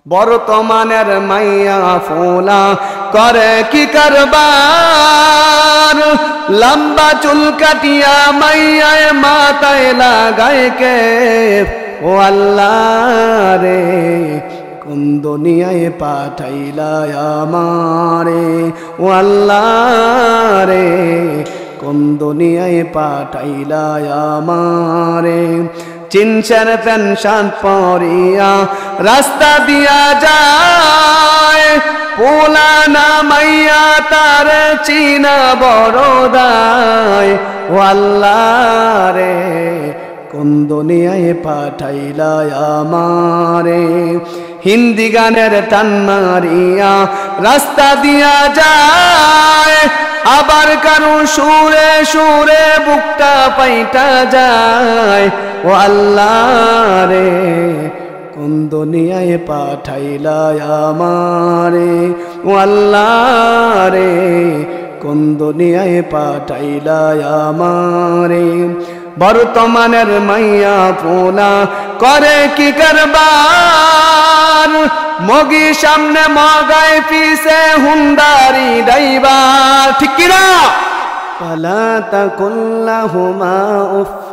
বর্তমানের মাইয়া ফোলা করে কি কারবার, লম্বা চুল কাটিয়া মাইয়ায় মাথায় লাগায় কে। ও আল্লাহ রে কোন দুনিয়ায় পাঠাইলা আমারে, ও আল্লাহ রে কোন দুনিয়ায় পাঠাইলা আমারে। চিনছেন পেনশন পরিয়া রাস্তা দিয়া যায়, পোলানা মাইয়া তার চিনা বড় দায়। ও আল্লাহ রে কোন দুনিয়ায় পাঠাইলা আমারে। হিন্দি গানের টান মারিয়া রাস্তা দিয়া যায়, আবার কারো সুরে সুরে বুকটা পাইটা যায়। ও আল্লাহ রে কোন দুনিয়ায় পাঠাইলা আমারে, ও আল্লাহ রে কোন দুনিয়ায় পাঠাইলা আমারে। বর্তমানের মাইয়া পোলা করে কি কারবার, মগি সামনে মগায় পিছে হুন্ডারি ড্রাইভার, ঠিক কিনা? فلا تقل لهما أف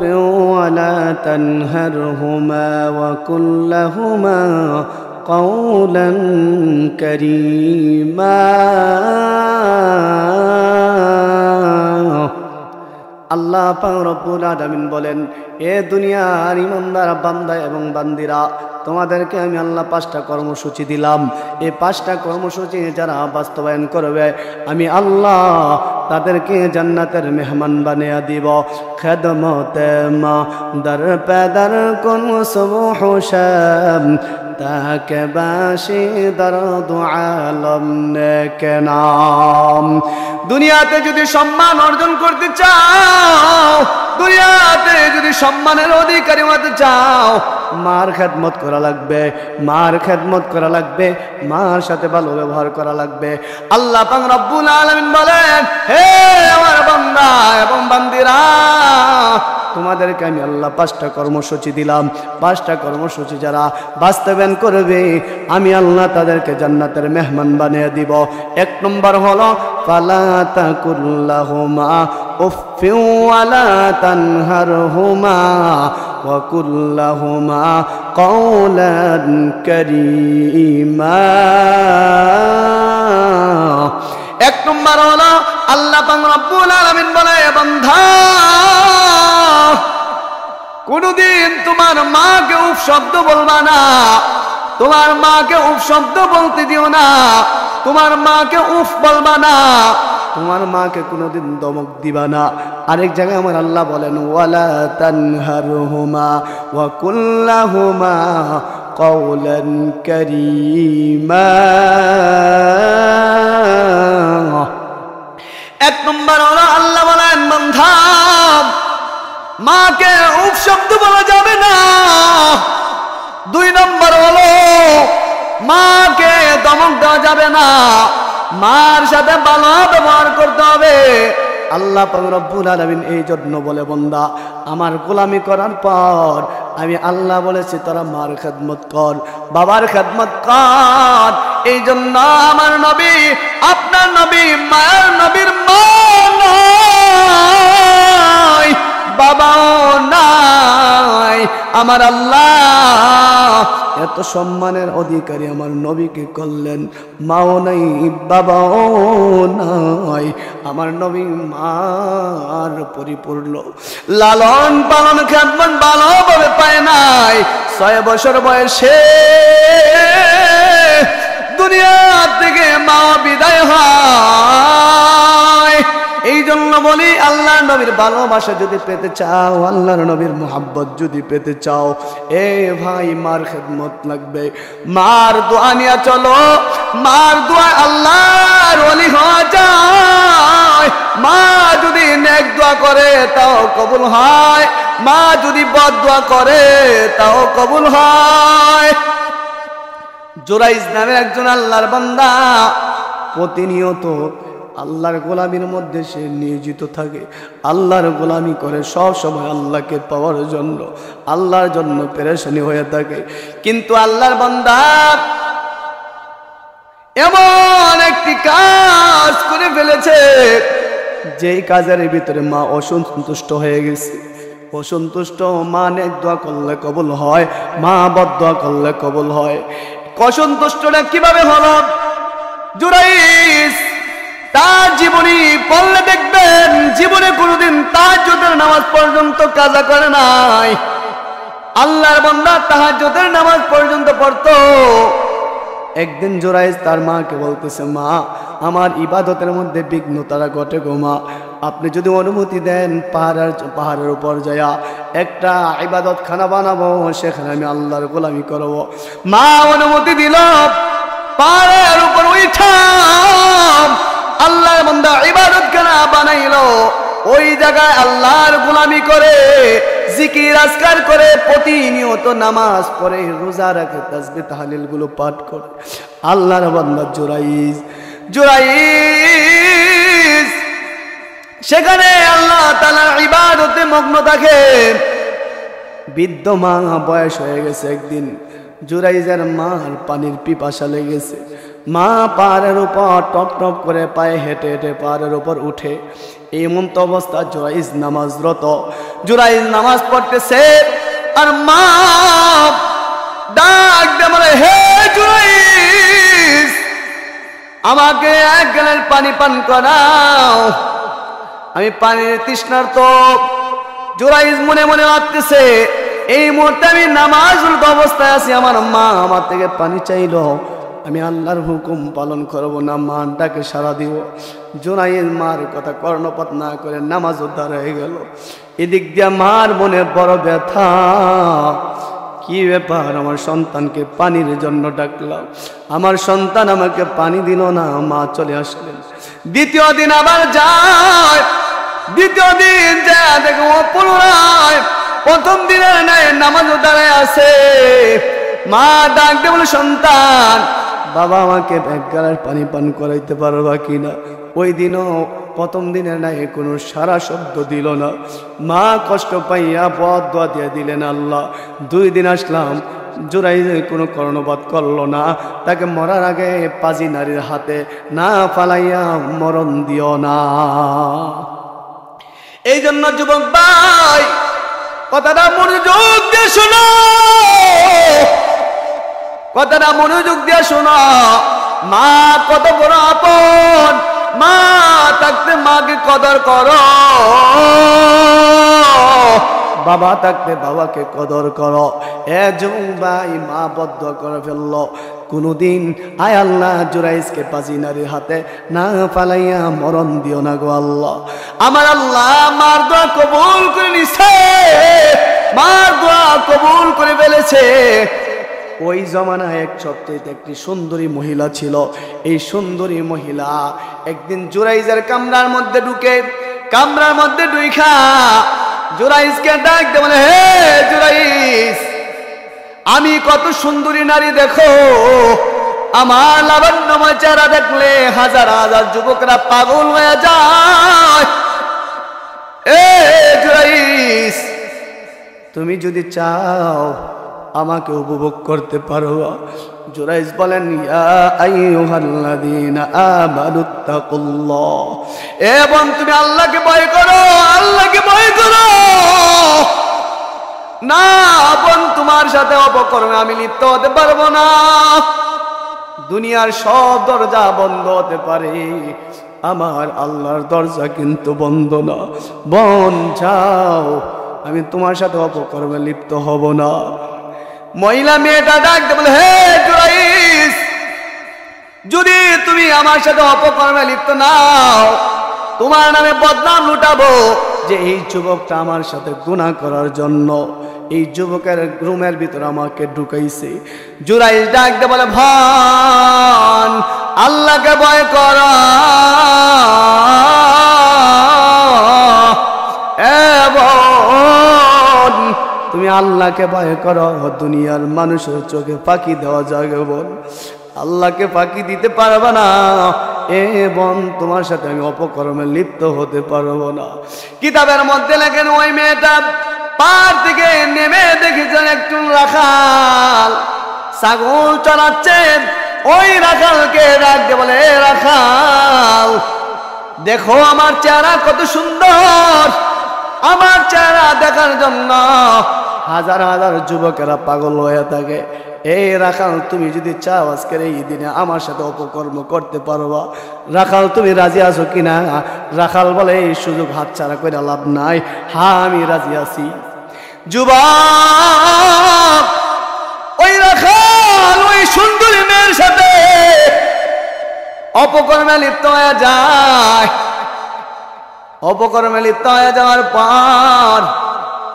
ولا تنهرهما وقل لهما قولا كريما। আল্লাহ পাক রব্বুল আলামিন বলেন, এ দুনিয়ার ইমানদার বান্দা এবং বান্দিরা, তোমাদেরকে আমি আল্লাহ 5টা কর্মসূচি দিলাম। এই 5টা কর্মসূচি যারা বাস্তবায়ন করবে আমি আল্লাহ তাদেরকে জান্নাতের মেহমান বানিয়ে দিব। খেদমতে মা দর পেদর কোন সুবহ শাম, তাকে বাসি দরদ আলম নেকে নাম। দুনিয়াতে যদি সম্মান অর্জন করতে চাও, দুনিয়াতে যদি সম্মানের অধিকারী হতে চাও, মার খেদমত করা লাগবে, মার খেদমত করা লাগবে, মার সাথে ভালো ব্যবহার করা লাগবে। আল্লাহ পাক রব্বুল আলামিন বলেন, হে আমার বান্দা এবং বান্দিরা, তোমাদেরকে আমি আল্লাহ 5টা কর্মসূচি দিলাম। 5টা কর্মসূচি যারা বাস্তবায়ন করবে আমি আল্লাহ তাদেরকে জান্নাতের মেহমান বানিয়ে দিব। 1 নম্বর হলো ফালা তাকুল্লাহুমা উফফিন ওয়ালা তানহারহুমা ওয়া কুল্লাহুমা কওলান কারীমা। 1 নম্বর হলো আল্লাহ পাক রব্বুল আলামিন বলে, বান্দা কোনদিন তোমার মাকে উফ শব্দ বলবা না, তোমার মাকে উফ শব্দ বলতে দিও না, তোমার মাকে উফ বলবা না, তোমার মাকে কোনদিন দমক দিবা না। আরেক জায়গায় আমার আল্লাহ বলেন, ওয়ালা তানহারহুমা ওয়া কুল্লাহুমা কওলান কারীমা। 1 নম্বর হলো আল্লাহ বলেন, বান্দা মাকে উফ শব্দ বলা যাবে না। 2 নম্বর হলো মাকে দমক দেওয়া যাবে না, মার সাথে ভালো ব্যবহার করতে হবে। আল্লাহ পাক রব্বুল আলামিন এই জন্য বলে, বান্দা আমার গোলামি করার পর আমি আল্লাহ বলেছি তোরা মার খেদমত কর, বাবার খেদমত কর। এই জন্য আমার নবী, আপনার নবী, মায়ের নবীর মা নাই, বাবাও নাই। আমার আল্লাহ এত সম্মানের অধিকারী আমার নবীকে করলেন, মাও নাই, বাবাও নাই। আমার নবী মার পরিপূর্ণ লালন পালন খেদমত ভালোভাবে পায় নাই। 6 বছর বয়সে দুনিয়া থেকে মা বিদায় হয়। এই জন্য বলি, আল্লাহর নবীর ভালোবাসা যদি পেতে চাও, আল্লাহর নবীর মোহাব্বত যদি পেতে চাও, এ ভাই মার খেদমত লাগবে। মার দোয়া নিয়ে চলো, মার দোয়া আল্লাহর ওলি হওয়া যায়। মা যদি নেক দোয়া করে তাও কবুল হয়, মা যদি বদ দোয়া করে তাও কবুল হয়। জুরাইজ নামে একজন আল্লাহর বান্দা প্রতিনিয়ত আল্লাহর গোলামির মধ্যে সে নিয়োজিত থাকে, আল্লাহর গোলামি করে, সব সময় আল্লাহকে পাওয়ার জন্য, আল্লাহর জন্য পেরেশানি হয়ে থাকে। কিন্তু আল্লাহর বান্দা এমন একটি কাজ করে ফেলেছে যেই কাজের ভিতরে মা অসন্তুষ্ট হয়ে গেছে। অসন্তুষ্ট, মা নেক দোয়া করলে কবুল হয়, মা বদদোয়া করলে কবুল হয়। অসন্তুষ্টটা কিভাবে হলো? জুরাইস তার জীবনী পড়লে দেখবেন জীবনে কোনোদিন তাহাজ্জুদের নামাজ পর্যন্ত কাজা করে নাই। আল্লাহর বান্দা তাহাজ্জুদের নামাজ পর্যন্ত পড়তো। একদিন জুরাইস তার মাকে বলতেছে, মা আমার ইবাদতের মধ্যে বিঘ্নতারা ঘটে গো মা, আপনি যদি অনুমতি দেন পাহাড়ের উপর যায়া একটা ইবাদত খানা বানাবো, সেখানে আমি আল্লাহর গোলামি করব। মা অনুমতি দিল। পাহাড়ের উপর উঠাম আল্লাহর বান্দা ইবাদত খানা বানাইলো। ওই জায়গায় আল্লাহর গোলামি করে, জিকির আজকার করে, প্রতিনিয়ত নামাজ পড়ে, রোজা রাখে, তাসবিহ তাহলিল গুলো পাঠ করে। আল্লাহর বান্দা জুরাইস সেখানে আল্লাহ তাআলার ইবাদতে মগ্ন থাকে। বৃদ্ধ মা বয়স হয়ে গেছে। একদিন জুরাইজের মার পানির পিপাসা লেগেছে। মা পাহাড়ের উপর টপ টপ করে পায়ে হেঁটে হেঁটে পাহাড়ের উপর উঠে। এমন তো অবস্থা, জুরাইজ নামাজরত। জুরাইজ নামাজ পড়তেছে আর মা ডাক দিয়ে বলে, হে জুরাইজ, আমাকে এক গ্লাস পানি পান করাও, আমি পানির তৃষ্ণার্ত। জুরাইজ মনে মনে ভাবতেছে, এই মুহূর্তে আমি নামাজরত অবস্থায় আছি, আমার মা আমার থেকে পানি চাইলো, আমি আল্লাহর হুকুম পালন করব না, মার ডাকে সাড়া দিব। জুরাইজ মার কথা কর্ণপাত না করে নামাজ উদ্ধার হয়ে গেল। এদিক দিয়া মার মনে বড় ব্যথা। কি ব্যাপার, আমার সন্তানকে পানির জন্য ডাকলাম, আমার সন্তান আমাকে পানি দিল না। মা চলে আসলেন। দ্বিতীয় দিন আবার যায়। দ্বিতীয় দিন যা দেখো পুনরায় প্রথম দিনের নাই নামাজ দাঁড়ায় আছে। মা ডাক দিয়ে বলে, সন্তান, বাবা আমাকে এক গ্লাস পানি পান করাইতে পারবা কিনা? ওই দিনও প্রথম দিনের নাই কোনো সারা শব্দ দিল না। মা কষ্ট পাইয়া বদদোয়া দিয়ে দিলেন আল্লাহ। 2 দিন আসলাম, জুরাইজ কোনো কর্ণপাত করলো না। তাকে মরার আগে পাজি নারীর হাতে না ফালাইয়া মরণ দিও না। এই জন্য যুবক ভাই, কথাটা মনোযোগ দিয়ে শোনো, কথাটা মনোযোগ দিয়ে শোনো। মা কত বড় আপন, মা থাকতে মাকে কদর করো, বাবা থাকতে বাবাকে কদর করো। এ যুবক ভাই, মা বদদোয়া করে ফেললো। কোনদিন আয় আল্লাহ জুরাইজকে পাজি নারীর হাতে না ফালাইয়া মরণ দিও না গো আল্লাহ। আমার আল্লাহ মার দোয়া কবুল করে নিছে, মার দোয়া কবুল করে ফেলেছে। ওই জমানায় এক সপ্তাহে একটি সুন্দরী মহিলা ছিল। এই সুন্দরী মহিলা একদিন জুরাইজের কামরার মধ্যে ঢুকে, কামরার মধ্যে ঢুইখা জুরাইজকে ডাক দিয়ে বলে, হে জুরাইজ, আমি কত সুন্দরী নারী দেখো, আমার লাবণ্যময় চেহারা দেখলে হাজার হাজার যুবকরা পাগল হয়ে যায়। এ জুরাইজ, তুমি যদি চাও আমাকে উপভোগ করতে পারো। জুরাইজ বলেন, ইয়া আইয়ুহাল্লাযীনা আমানুত্তাকুল্লাহ, এবং তুমি আল্লাহকে ভয় করো, আল্লাহকে ভয় করো। না বোন, তোমার সাথে অপকর্মে আমি লিপ্ত হতে পারবো না। দুনিয়ার সব দরজা বন্ধ হতে পারে, আমার আল্লাহর দরজা কিন্তু বন্ধ না। বোন যাও, আমি তোমার সাথে অপকর্মে লিপ্ত হব না। মহিলা মেয়েটা ডাকতে বলে, হে জুরাইজ, যদি তুমি আমার সাথে অপকর্মে লিপ্ত নাও, তোমার নামে বদনাম লুটাবো যে এই যুবকটা আমার সাথে গুনাহ করার জন্য এই যুবকের রুমের ভিতরে আমাকে ঢুকাইছে। জুরাইজ ডাকতে বলে, ভান আল্লাহকে ভয় কর, তুমি আল্লাহকে ভয় করো। দুনিয়ার মানুষের চোখে ফাঁকি দেওয়া যাবে বোন, আল্লাহকে ফাঁকি দিতে পারবে না। এ বোন, তোমার সাথে আমি অপকর্মে লিপ্ত হতে পারবো না। কিতাবের মধ্যে লেখেন, ওই মেয়েটা পাহাড় থেকে নেমে দেখেছেন একজন রাখাল ছাগল চড়াচ্ছেন। ওই রাখালকে ডাক দিয়ে বলে, রাখাল দেখো আমার চেহারা কত সুন্দর, আমার চেহারা দেখার জন্য হাজার হাজার যুবকেরা পাগল হয়ে থাকে। এই রাখাল তুমি যদি চাও আজকের এই দিনে আমার সাথে অপকর্ম করতে পারবা, রাখাল তুমি রাজি আছো কিনা? রাখাল বলে, এই সুযোগ হাতছাড়া করে লাভ নাই, হ্যাঁ আমি রাজি আছি। যুবক ওই রাখাল ওই সুন্দরী মেয়ের সাথে অপকর্মে লিপ্ত হয়ে যায়। অপকর্মে লিপ্ত হয়ে যাওয়ার পর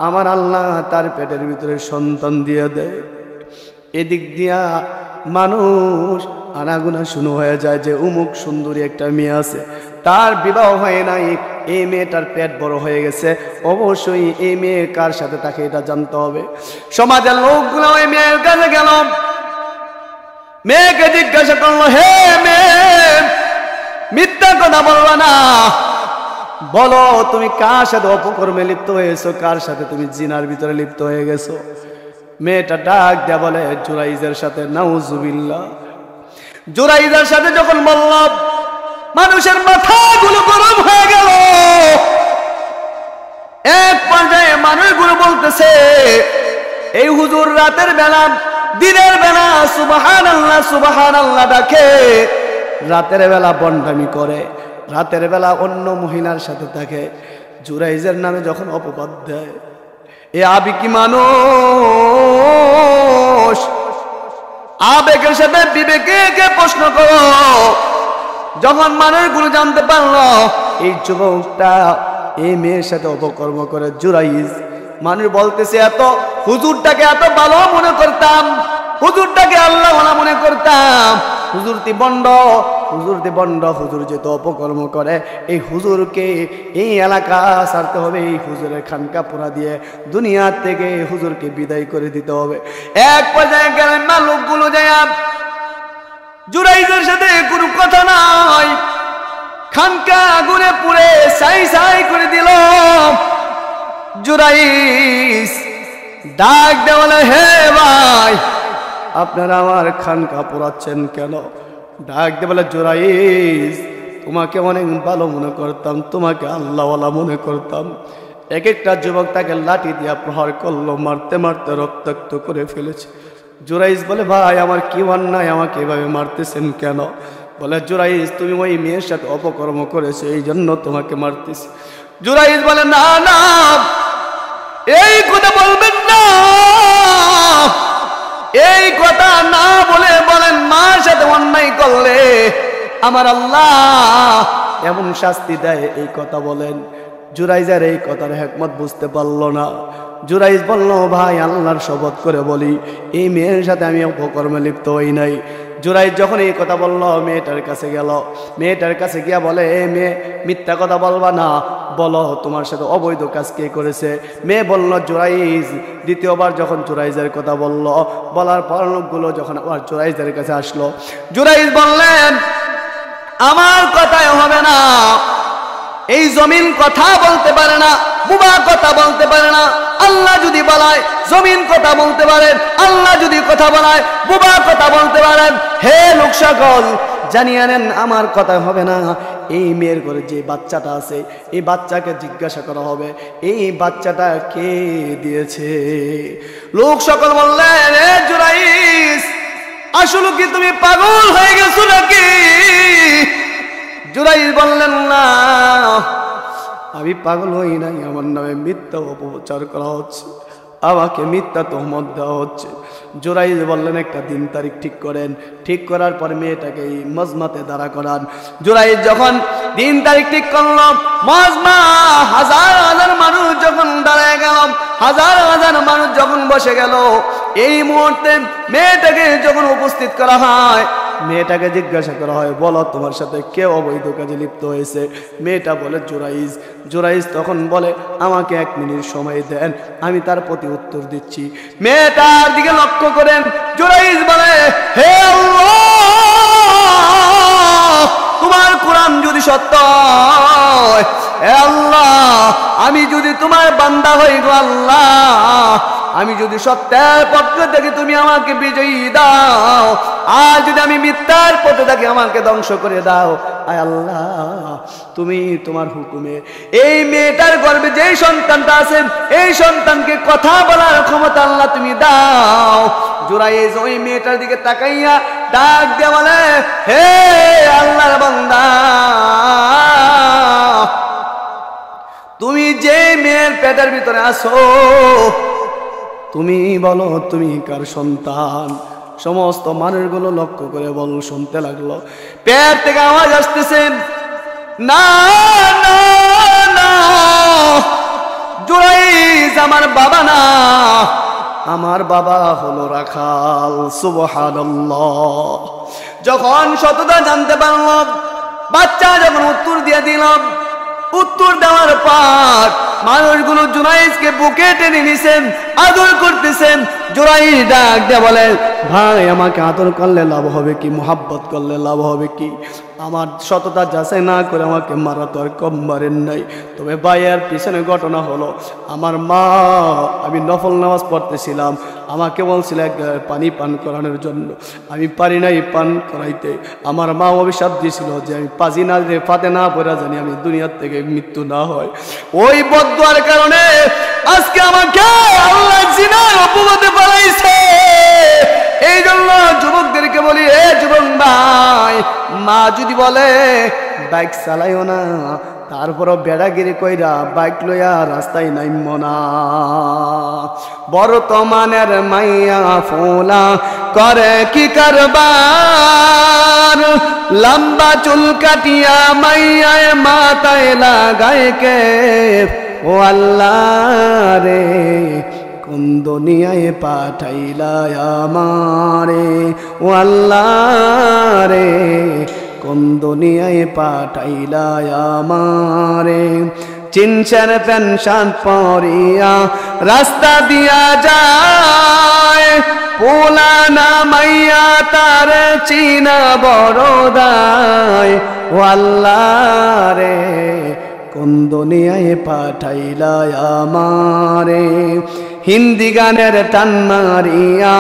আমার আল্লাহ তার পেটের ভিতরে সন্তান দিয়ে দেয়। এদিক দিয়া মানুষ আনাগুনা শুরু হয়ে যায় যে অমুক সুন্দরী একটা মেয়ে আছে, তার বিবাহ হয় নাই, এই মেয়েটার পেট বড় হয়ে গেছে, অবশ্যই এই মেয়ে কার সাথে তাকে এটা জানতে হবে। সমাজের লোকগুলো ওই মেয়ের কাছে গেল, মেয়েকে জিজ্ঞাসা করলো, হে মেয়ে মিথ্যা কথা বলবা না, বলো তুমি কার সাথে অপকর্মে লিপ্ত হয়েছো, কার সাথে তুমি জিনার ভিতরে লিপ্ত হয়ে গেছো? মেয়েটা ডাক দেয়া বলে, জুরাইজের সাথে। নাউজুবিল্লাহ। জুরাইজের সাথে যখন বলল, মানুষের মাথাগুলো গরম হয়ে গেল। এক পর্যায়ে মানুষগুলো বলতেছে, এই হুজুর রাতের বেলা দিনের বেলা সুবহানাল্লাহ সুবহানাল্লাহ ডাকে, রাতের বেলা বন্ডামি করে, রাতের বেলা অন্য মহিলার সাথে থাকে। জুরাইজের নামে যখন অপবাদ দেয়, এ আবেগী মানুষ, আবেগের সাথে বিবেকে প্রশ্ন করো। যখন মানুষগুলো জানতে পারলো এই যুবকটা এই মেয়ের সাথে অপকর্ম করে জুরাইজ, মানুষ বলতেছে, এত হুজুরটাকে এত ভালো মনে করতাম, হুজুরটাকে আল্লাহ মনে করতাম, হুজুরটি বন্ড, হুজুরটি বন্ড, হুজুর যেহেতু অপকর্ম করে, এই হুজুরকে এই এলাকা ছাড়তে হবে, এই হুজুরের খানকা পোড়া দিয়ে দুনিয়া থেকে হুজুরকে বিদায় করে দিতে হবে। এক পর্যায়ে গেলেন না লোকগুলো যায়, জুরাইজের সাথে কোনো কথা নাই, খানকা আগুনে পুড়ে ছাই ছাই করে দিল। জুরাইজ ডাক দেওয়ালে, হে ভাই আপনারা আমার খানকা পোড়াচ্ছেন কেন? ডাক দিয়ে বলে, জুরাইজ তোমাকে অনেক ভালো মনে করতাম, তোমাকে আল্লাহওয়ালা মনে করতাম। এক একটা যুবক তাকে লাঠি দিয়া প্রহার করলো, মারতে মারতে রক্তাক্ত করে ফেলেছে। জুরাইজ বলে, ভাই আমার কি অন্যায়, আমাকে এভাবে মারতেছেন কেন? বলে, জুরাইজ তুমি ওই মেয়ের সাথে অপকর্ম করেছো, এই জন্য তোমাকে মারতেছি। জুরাইজ বলে, না না এই কথা বলবেন না, এই কথা না বলে বলেন মার সাথে অন্যায় করলে আমার আল্লাহ এমন শাস্তি দেয়, এই কথা বলেন। জুরাইজের এই কথার হিকমত বুঝতে পারলো না। জুরাইজ বলল, ভাই আল্লাহর শপথ করে বলি এই মেয়ের সাথে আমি অপকর্মে লিপ্ত হই নাই। জুরাইজ যখন এই কথা বলল, মেয়েটার কাছে গেল, মেয়েটার কাছে গিয়া বলে, এ মেয়ে মিথ্যা কথা বলবা না, বলো তোমার সাথে অবৈধ কাজ কে করেছে? মেয়ে বলল, জুরাইজ। দ্বিতীয়বার যখন জুরাইজের কথা বলল, বলার পর লোকগুলো যখন আবার জুরাইজের কাছে আসলো, জুরাইজ বললেন, আমার কথাই হবে না, এই জমিন কথা বলতে পারে না, বুবা কথা বলতে পারে না। আল্লাহ যদি বলায় জমিন কথা বলতে পারেন, আল্লাহ যদি কথা বলায় বুবা কথা বলতে পারেন। হে লোক সকল জানিয়ে নেন, আমার কথা হবে না। এই মেয়ের ঘরে যে বাচ্চাটা আছে, এই বাচ্চাকে জিজ্ঞাসা করা হবে এই বাচ্চাটা কে দিয়েছে। লোক সকল বললেন, হে জুরাইজ আসলে কি তুমি পাগল হয়ে গেছো নাকি? জুরাইজ বললেন, না আমি পাগল হই নাই, আমার নামে মিথ্যা অপপ্রচার করা হচ্ছে, আমাকে মিথ্যা তহমত দেওয়া হচ্ছে। জুরাইজ বললেন, একটা দিন তারিখ ঠিক করেন, ঠিক করার পর মেয়েটাকে এই মজমাতে দাঁড়া করান। জুরাইজ যখন দিন তারিখ ঠিক করল, মজমা হাজার হাজার মানুষ যখন দাঁড়ায় গেল, হাজার হাজার মানুষ যখন বসে গেল, এই মুহূর্তে মেয়েটাকে যখন উপস্থিত করা হয়, মেয়েটাকে জিজ্ঞাসা করা হয়, বলো তোমার সাথে কে অবৈধ কাজে লিপ্ত হয়েছে? মেয়েটা বলে, জুরাইজ। জুরাইজ তখন বলে, আমাকে 1 মিনিট সময় দেন, আমি তার প্রতি উত্তর দিচ্ছি। মেয়েটার দিকে লক্ষ্য করেন, জুরাইজ বলে, হে আল্লাহ তোমার কোরআন যদি সত্য হয়, হে আল্লাহ আমি যদি তোমার বান্দা হই গো আল্লাহ, আমি যদি সত্যের পক্ষে থাকি তুমি আমাকে বিজয়ী দাও, আর যদি আমি মিথ্যার পথে থাকি আমাকে ধ্বংস করে দাও। আয় আল্লাহ, তুমি তোমার হুকুমে এই মেয়েটার গর্ভে যেই সন্তানটা আছে এই সন্তানকে কথা বলার ক্ষমতা আল্লাহ তুমি দাও। জুরাইজ ওই মেয়েটার দিকে তাকাইয়া ডাক দিয়ে বলে, হে আল্লাহর বান্দা, তুমি যে মেয়ের পেটের ভিতরে আছো তুমি বলো তুমি কার সন্তান। সমস্ত মানুষগুলো লক্ষ্য করে বল শুনতে লাগলো। পেট থেকে আওয়াজ আসতেছে, না না না, জুরাইজ আমার বাবা না, আমার বাবা হলো রাখাল। সুবহানাল্লাহ। যখন সততা জানতে পারলাম, বাচ্চা যখন উত্তর দিয়ে দিলাম, উত্তর দেওয়ার পর মানুষগুলো জুরাইজকে বুকে টেনে নিছেন, আদর করতেছেন। জুরাইজ ডাক দিয়ে বলে, ভাই আমাকে আদর করলে লাভ হবে কি, মোহাব্বত করলে লাভ হবে কি? আমার সততা যাচাই না করে আমাকে মারা তো আর কম মারেন নাই। তবে ভাইয়ের পিছনে ঘটনা হলো, আমার মা, আমি নফল নামাজ পড়তেছিলাম, আমাকে বলছিল এক পানি পান করানোর জন্য, আমি পারি নাই পান করাইতে। আমার মা অভিশাপ দিয়েছিল যে আমি পাজি না দিয়ে ফাতে না পড়া জানি আমি দুনিয়ার থেকে মৃত্যু না হয়। ওই বদদুয়ার কারণে আজকে আমাকে আল্লাহ জিনার অপবাদে বানাইছে। এই জন্য যুবকদেরকে বলি, এ যুবক ভাই, মা যদি বলে বাইক চালাইও না, তারপরও বেড়াগিরি কইরা বাইক লইয়া রাস্তায় নাইমো না। বর্তমানের মাইয়া ফোলা করে কি কারবার, লম্বা চুল কাটিয়া মাইয়ায় মাথায় লাগায় কে। ও আল্লাহ রে, কোন দুনিয়ায় পাঠাইলা আমারে। ও আল্লাহ রে, কোন দুনিয়ায় পাঠাইলা আমারে। চিনছেন পেনশন পরিয়া রাস্তা দিয়া যায়, পোলানা মাইয়া তার চিনা বড় দায়। ও আল্লাহ রে, কোন দুনিয়ায় পাঠাইলা আমারে। হিন্দি গানের টান মারিয়া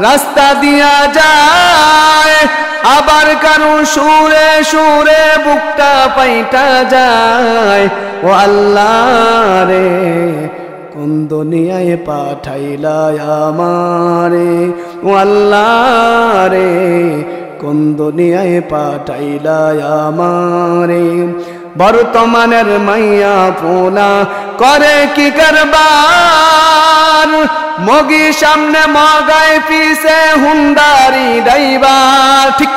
রাস্তা দিয়া যায়, আবার কারো সুরে সুরে বুকটা পাইটা যায়। ও আল্লাহ রে, কোন দুনিয়ায় পাঠাইলা আমারে। ও আল্লাহ রে, কোন দুনিয়ায় পাঠাইলা আমারে। বর্তমানের মাইয়া পোলা করে কি কারবার, মগি সামনে মগায় পিছে হুন্ডারি ড্রাইভার। ঠিক